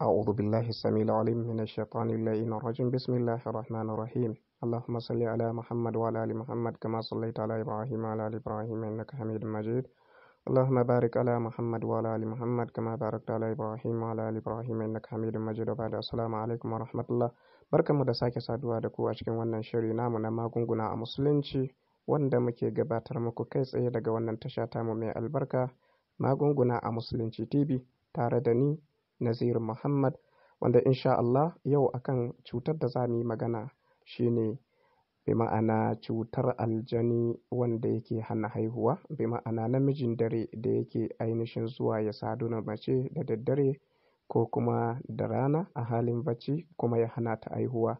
أعوذ بالله السميع العليم من الشيطان اللعين الرجيم. بسم الله الرحمن الرحيم. اللهم صل على محمد وعلى آل محمد كما صليت على إبراهيم وعلى آل إبراهيم إنك حميد مجيد. اللهم بارك على محمد وعلى آل محمد كما باركت على إبراهيم وعلى آل إبراهيم إنك حميد مجيد. وبعد السلام alaikum wa rahmatullah. Barkanmu da sake saduwa da ku a cikin wannan shiri namu na magunguna a musulunci wanda muke gabatar muku kai tsaye daga wannan tasha tamu mai albarka magunguna a musulunci TV tare da ni Nazir Muhammad, wanda insha Allah yau akan cutar da za mu yi magana shine bi ma'ana cutar aljani wanda yake hana haihuwa, bi ma'ana namijin dare da yake ainihin zuwa ya sadu na mace da daddare ko kuma da rana a halin bacci kuma ya hana ta haihuwa,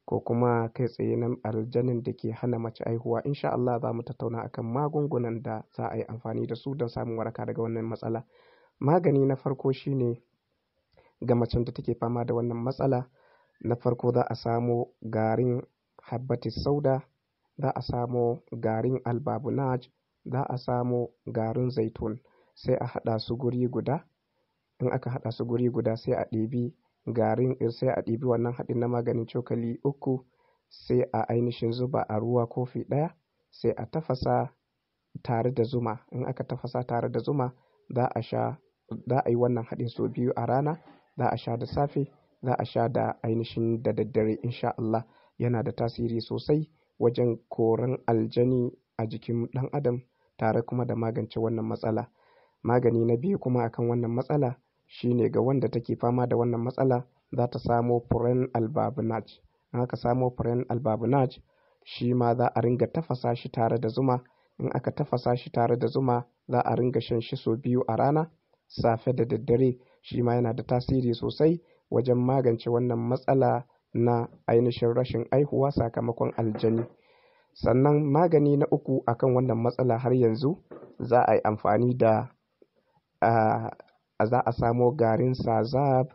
ko kuma kai tsaye na aljanin da ke hana mace haihuwa. Insha Allah za mu tattauna akan magungunan da za a yi amfani da su don samun waraka daga wannan matsala. Magani na farko shine ga macen da take fama da wannan matsala. Na farko za a samo garin habbatis sauda, za a samo garin albabunaj, za a samo garin zaitun, sai a haɗa su guri guda. In aka haɗa su guri guda sai a ɗibi wannan haɗin na maganin cokali 3, sai a ainihin zuba a ruwa kofi 1, sai a tafasa tare da zuma. In aka tafasa tare da zuma za a yi wannan haɗin sau 2 a rana. Za a sha da safe, za a sha da ainihin da daddare. Insha Allah yana da tasiri sosai wajen koran aljani a jikin ɗan adam tare kuma da magance wannan matsala. Magani na biyu kuma akan wannan matsala shine ga wanda take fama da wannan matsala za ta samo furen albabunaj. In aka samo furen albabunaj shi ma za a ringa tafasa shi tare da zuma. In aka tafasa shi tare da zuma za a ringa shan shi sau 2 a rana, safe da daddare. Shi ma yana da tasiri sosai wajen magance wannan matsala na ainihin rashin aihuwa sakamakon aljani. Sannan magani na 3 akan wannan matsala har yanzu za a yi amfani da za a samo garin sazab.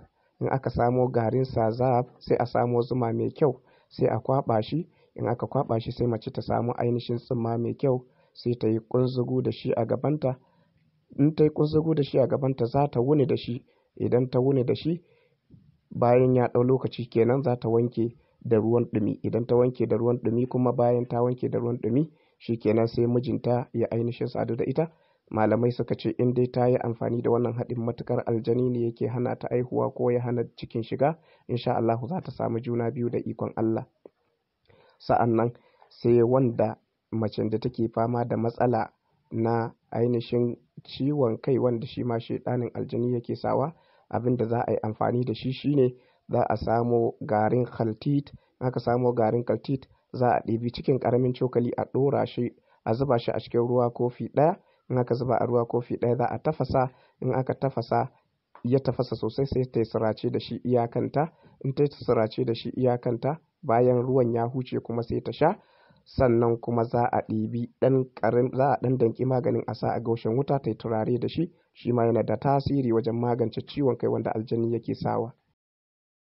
In aka samo garin sazab sai a samo zuma mai kyau sai a kwaɓa shi. In aka kwaɓa shi sai mace ta samu ainihin tsumma mai kyau sai ta yi kunzugu da shi a gabanta. In ta yi kunzugu da shi a gabanta za ta wuni da shi. Idan ta wuni da shi bayan ya ɗau lokaci kenan za ta wanke da ruwan ɗumi. Idan ta wanke da ruwan ɗumi kuma bayan ta wanke da ruwan ɗumi shi kenan sai mijinta ya ainihin sadu da ita. Malamai suka ce in dai ta yi amfani da wannan haɗin matukar aljani ne yake hana ta aihuwa ko ya hana cikin shiga, insha Allah za ta samu juna biyu da ikon Allah. Sa'annan sai wanda macen da take fama da matsala na ainihin ciwon kai wanda shi ma shedanin aljani yake sawa, abin da za a yi amfani da shi shine za a samo garin khaltit. Aka samo garin khaltit za a ɗibi cikin ƙaramin cokali a ɗora shi, a zuba shi a cikin ruwa kofi 1. In aka zuba a ruwa kofi 1 za a tafasa. In aka tafasa ya tafasa sosai sai ta sirace da shi iyakanta. In ta sirace da shi iyakanta bayan ruwan ya huce kuma sai ta sha. Sannan kuma za a ɗan danki maganin a sa a gaushen wuta ta yi turare da shi. Shi ma yana da tasiri wajen magance ciwon kai wanda aljani yake sawa.